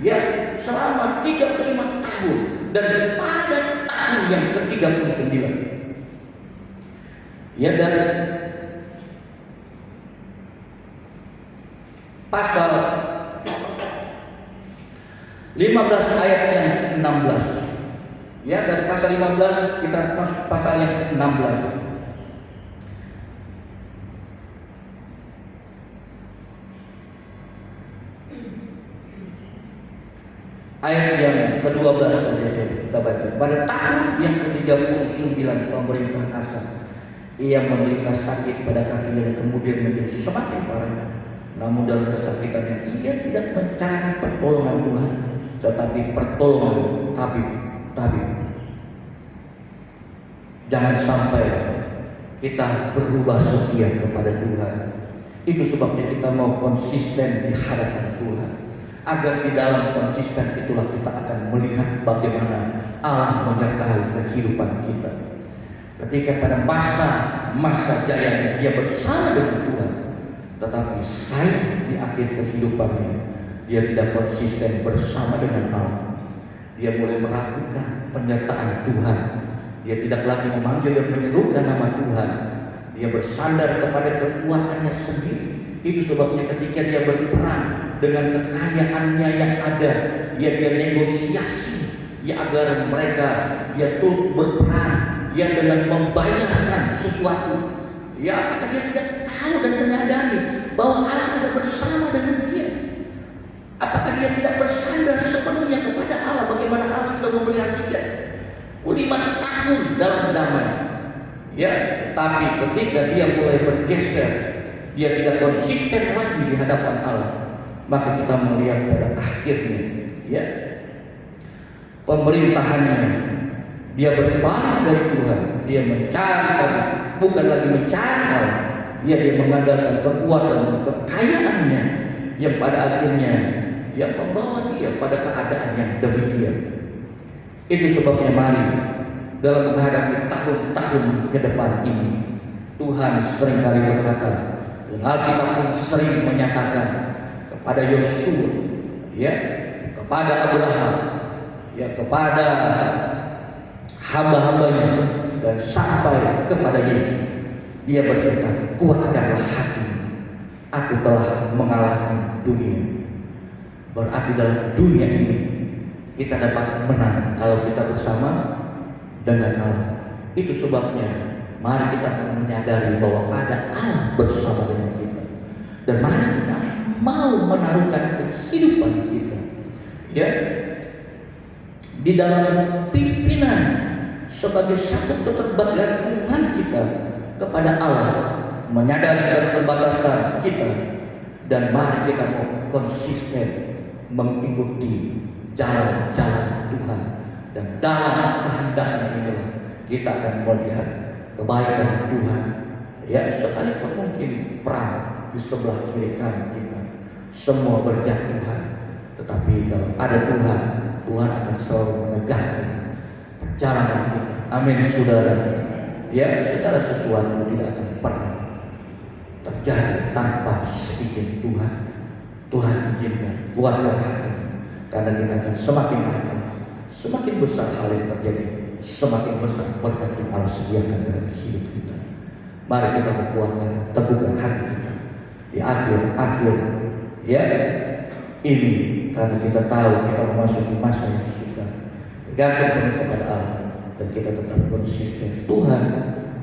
Ya, selama 35 tahun dan pada tahun yang ke-39. Ya, dari pasal 15 ayat yang ke-16. Ya, dari pasal 15 kita masuk pasal yang ke-16. Ayat yang ke-12 kita baca. Pada tahun yang ke-39 pemerintahan Asa, ia menderita sakit pada kakinya dan kemudian menjadi semakin parah. Namun dalam kesakitannya ia tidak mencari pertolongan Tuhan, tetapi pertolongan tabib. Jangan sampai kita berubah setia kepada Tuhan. Itu sebabnya kita mau konsisten di hadapan Tuhan, agar di dalam konsisten itulah kita akan melihat bagaimana Allah menyertai kehidupan kita. Ketika pada masa jayanya dia bersama dengan Tuhan, tetapi sayang di akhir kehidupannya dia tidak konsisten bersama dengan Allah. Dia mulai meragukan penyertaan Tuhan. Dia tidak lagi memanggil dan menyerukan nama Tuhan. Dia bersandar kepada kekuatannya sendiri. Itu sebabnya ketika dia berperang dengan kekayaannya yang ada, dia negosiasi ya agar mereka ya turut berperang ya dengan membayarkan sesuatu. Ya, apakah dia tidak tahu dan menyadari bahwa Allah ada bersama dengan dia? Apakah dia tidak bersandar sepenuhnya kepada Allah? Bagaimana Allah sudah memelihara dia 5 tahun dalam damai. Ya, tapi ketika dia mulai bergeser, dia tidak konsisten lagi di hadapan Allah, maka kita melihat pada akhirnya, ya pemerintahannya dia berbalik dari Tuhan. Dia mencari, bukan lagi mencari Allah. Dia mengandalkan kekuatan dan kekayaannya yang pada akhirnya yang membawa dia pada keadaan yang demikian. Itu sebabnya mari dalam menghadapi tahun-tahun ke depan ini, Tuhan seringkali berkata, dan Alkitab pun sering menyatakan kepada Yosua, ya, kepada Abraham, ya, kepada hamba-hambanya, dan sampai kepada Yesus. Dia berkata, kuatkanlah hatimu, aku telah mengalahkan dunia. Berarti dalam dunia ini kita dapat menang kalau kita bersama dengan Allah. Itu sebabnya mari kita menyadari bahwa ada Allah bersama dengan kita, dan mari kita mau menaruhkan kehidupan kita ya di dalam pimpinan sebagai satu keterbagian Tuhan kita kepada Allah, menyadari keterbatasan kita, dan mari kita mau konsisten mengikuti jalan-jalan Tuhan, dan dalam kehendaknya inilah kita akan melihat kebaikan Tuhan ya. Sekalipun mungkin perang di sebelah kiri kanan kita semua berjatuhan, tetapi kalau ada Tuhan, Tuhan akan selalu menegakkan perjalanan kita. Amin saudara ya. Segala sesuatu tidak akan pernah terjadi tanpa seizin Tuhan. Tuhan izinkan, kuatkan hatimu, karena kita akan semakin naik, semakin besar hal yang terjadi, semakin besar berkat yang Allah sediakan dalam hidup kita. Mari kita menguatkan, teguhkan hati kita di akhir-akhir ya ini, karena kita tahu kita memasuki masa yang suka, bergantung penuh kepada Allah, dan kita tetap konsisten. Tuhan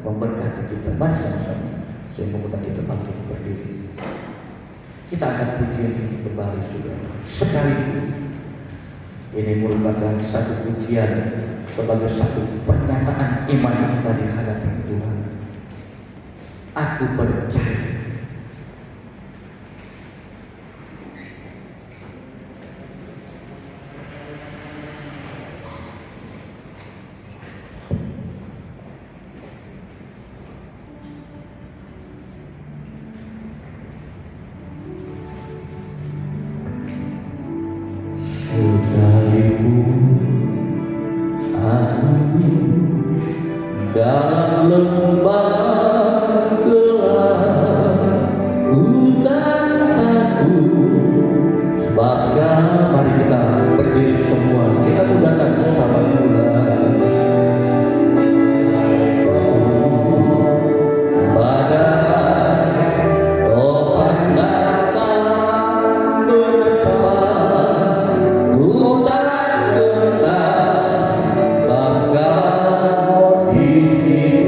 memberkati kita. Mari sama-sama saya mengundang kita bangkit berdiri. Kita akan pujian ini kembali saudara. Sekali ini merupakan satu pujian sebagai satu pernyataan iman kita di hadapan Tuhan. Aku percaya. Dalam lembah gelap hutan takut sebabkan. Mari kita berdiri semua, kita mudahkan sama Tuhan. Badai topan datang menerpa hutan gelap sebabkan di sisi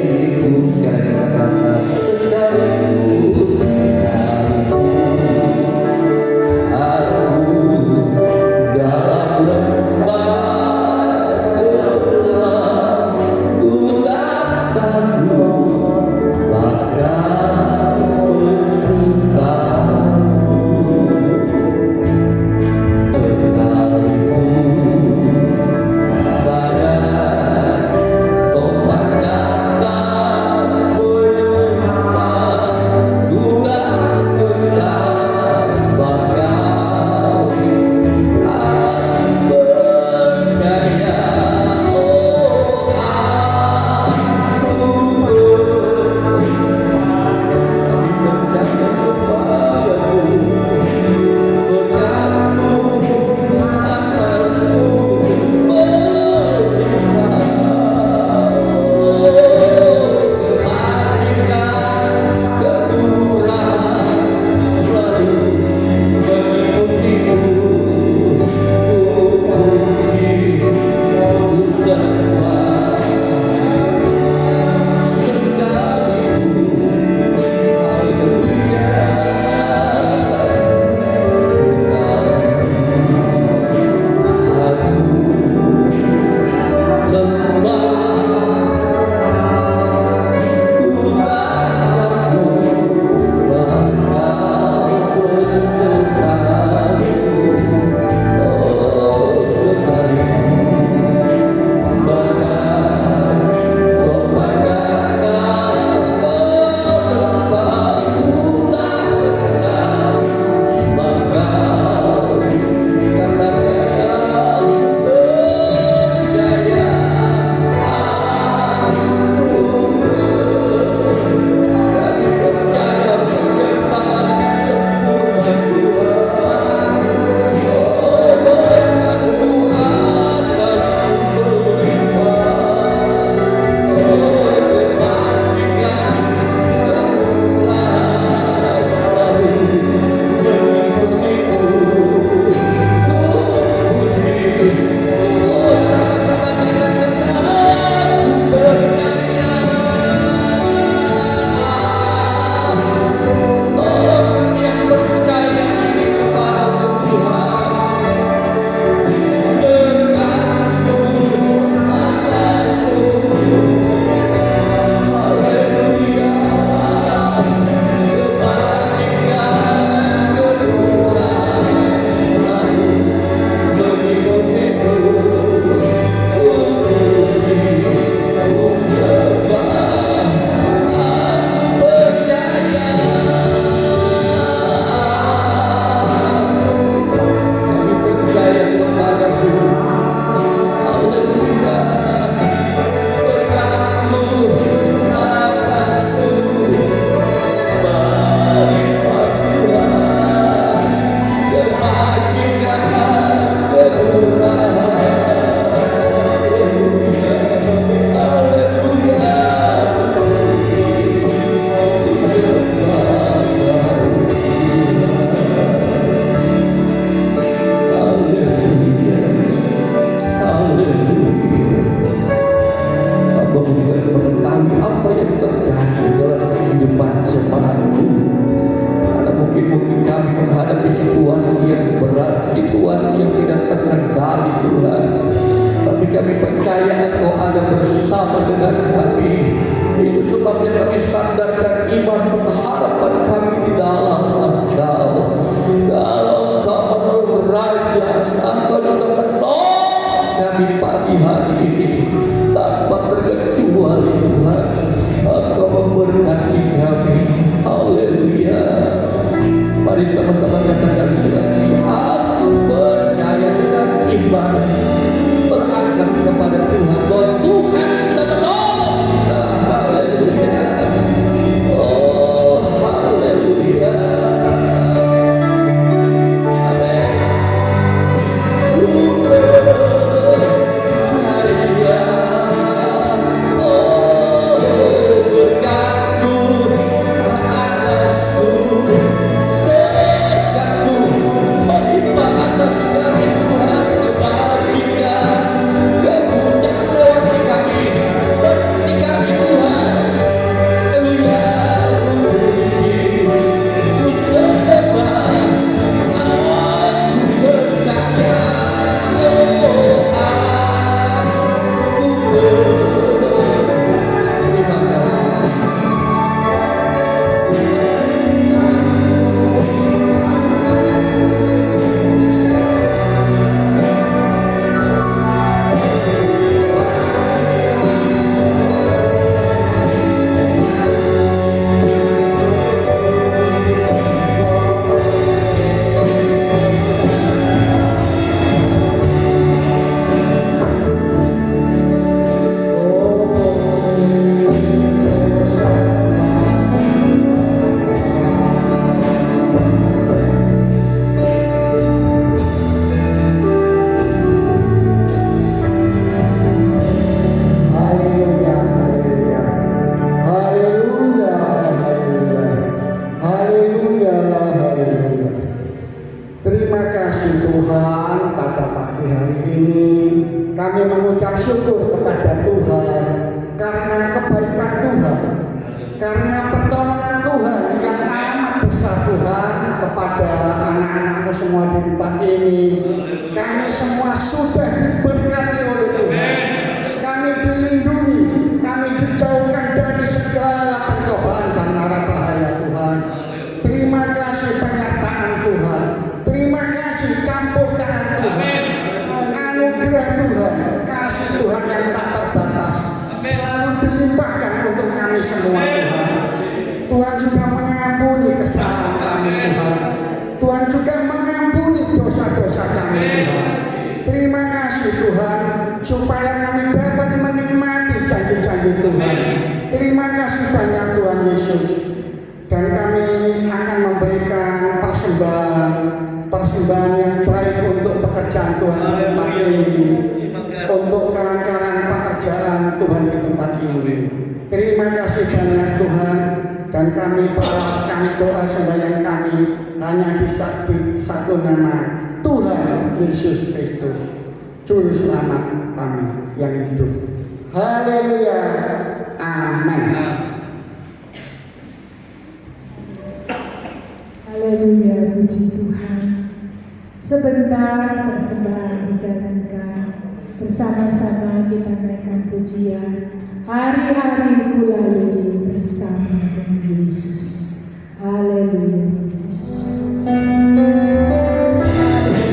Engkau ada bersama dengan kami. Itu sebabnya kami sandarkan iman pengharapan kami di dalam Engkau. Kalau Engkau menolong Raja, Engkau juga menolong kami pagi hari ini tanpa terkecuali Tuhan. Engkau memberkati kami. Haleluya. Mari sama-sama katakan sekali, aku percaya dengan iman, beranggap kepada Tuhan bahwa Tuhan sudah menolong kita. Haleluya. Oh, haleluya. Amin. Ku percaya, oh, berkat-Mu atasku, berkat-Mu melimpah atas kami Tuhan, kebajikan kemudian melewati kami, berarti kami Tuhan. Haleluya. Ku puji, ku sembah, aku percaya, oh aku percaya. Haleluya, haleluya. Haleluya, haleluya. Haleluya, haleluya. Terima kasih Tuhan, pada pagi hari ini kami mengucap syukur kepada Tuhan karena kebaikan Tuhan, karena pertolongan Tuhan yang amat besar Tuhan kepada anak-anak-Mu semua di tempat ini. Kami semua sudah diberkati oleh Tuhan. Kami dilindungi, kami dijauhkan dari segala pencobaan dan mara bahaya Tuhan. Terima kasih penyertaan Tuhan. Terima kasih campur tangan Tuhan. Anugerah Tuhan, kasih Tuhan yang tak terbatas selalu dilimpahkan untuk kami semua Tuhan. Tuhan juga mengampuni kesalahan kami Tuhan. Tuhan juga mengampuni dosa-dosa kami Tuhan. Terima kasih Tuhan, supaya kami dapat menikmati janji-janji Tuhan. Terima kasih banyak Tuhan Yesus. Dan kami akan memberikan persembahan yang baik untuk pekerjaan Tuhan di tempat ini, untuk kelancaran pekerjaan Tuhan di tempat ini. Terima kasih banyak Tuhan. Dan kami peraskan doa sembahyang kami hanya di satu nama, Tuhan Yesus Kristus, Juru Selamat kami yang hidup. Haleluya. Amin. Haleluya, puji Tuhan. Sebentar persembahan dijalankan, bersama-sama kita naikkan pujian. Hari-hari ku lalui bersama dengan Yesus. Haleluya, Yesus. Bersama Yesus.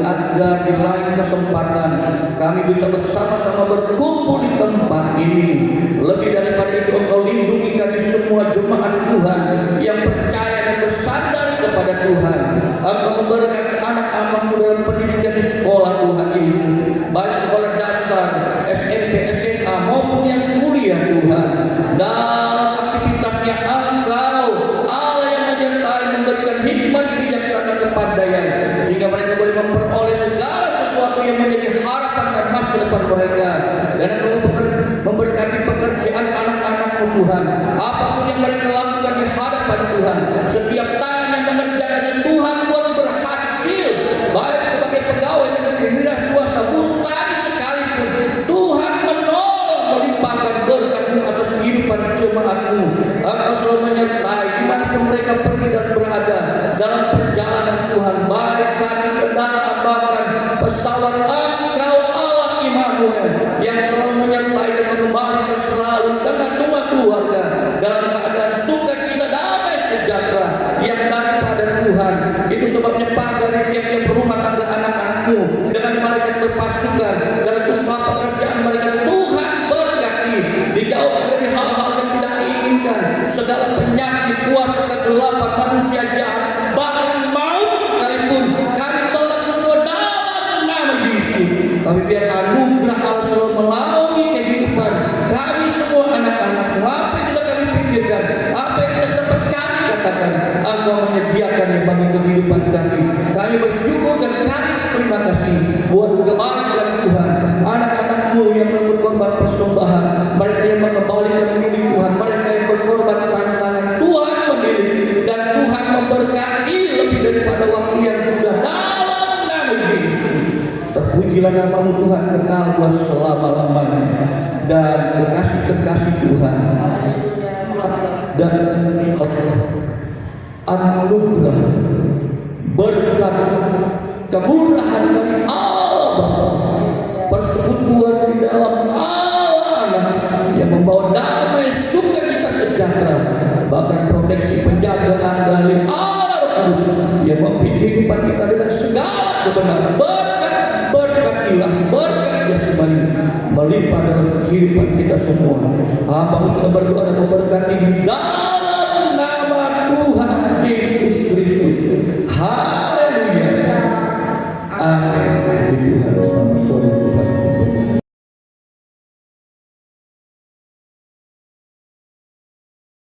agar di lain kesempatan kami bisa bersama-sama berkumpul di tempat ini. Lebih daripada itu, Engkau lindungi kami semua jemaat Tuhan yang percaya dan bersandar kepada Tuhan. Engkau memberkati anak-anakmu dalam pendidikan di sekolah Tuhan Yesus, baik sekolah dasar, SMP, SMA maupun yang kuliah Tuhan. Dalam aktivitasnya Engkau Allah yang menyertai, memberikan hikmat bijaksana kepandaian, sehingga mereka boleh memperoleh segala sesuatu yang menjadi harapan dan masa depan mereka. Dan Engkau memberkati pekerjaan anak-anakmu Tuhan, apapun yang mereka lakukan di hadapan Tuhan, setiap tangan yang mengerjakannya Tuhan buat berhasil, baik sebagai pegawai negeri, wira swasta, mutani sekalipun, Tuhan menolong, melimpahkan berkat-Mu atas kehidupan jemaat-Mu. Engkau selalu menyertai dimanapun mereka pergi dan berada dalam perjalanan Tuhan, baik kaki, kendaraan, bahkan pesawat. Engkau Allah Immanuel yang selalu menyertai dan mengembalikan selalu tengah-tengah keluarga dalam keadaan sukacita, damai sejahtera yang daripada Tuhan. Itu sebabnya pagari tiap-tiap rumah tangga anak-anakmu dengan malaikat berpasukan dalam usaha pekerjaan mereka, Tuhan berkati, dijauhkan dari hal-hal yang tidak diinginkan, segala penyakit, kuasa kegelapan, manusia jahat, bahkan maut sekalipun kami tolak semua dalam nama Yesus. Tapi biar anugerah Allah selalu melalui kehidupan kami semua anak-anakmu. Apa yang tidak kami pikirkan, apa yang tidak sempat kami katakan, Engkau menyediakannya bagi kehidupan kami. Kami bersyukur dan kami terima kasih buat kebaikan Tuhan. Anak-anakmu yang berkorban persembahan, mereka yang mengembalikan milik Tuhan, mereka yang berkorban tantangan, Tuhan memilih dan Tuhan memberkati lebih daripada waktu yang sudah, dalam nama Yesus. Terpujilah nama-Mu Tuhan kekal buat selama-lamanya. Dan kekasih-kekasih Tuhan dan anugerah, berkat, kemurahan dari Allah Bapa, persekutuan di dalam Allah Anak yang membawa damai, sukacita, sejahtera, bahkan proteksi penjagaan dari Allah Roh Kudus yang memimpin kehidupan kita dengan segala kebenaran, berkat ilahi, berkat jasmani melimpah dalam kehidupan kita semua. Hamba sudah berdoa dan memberkati di dalam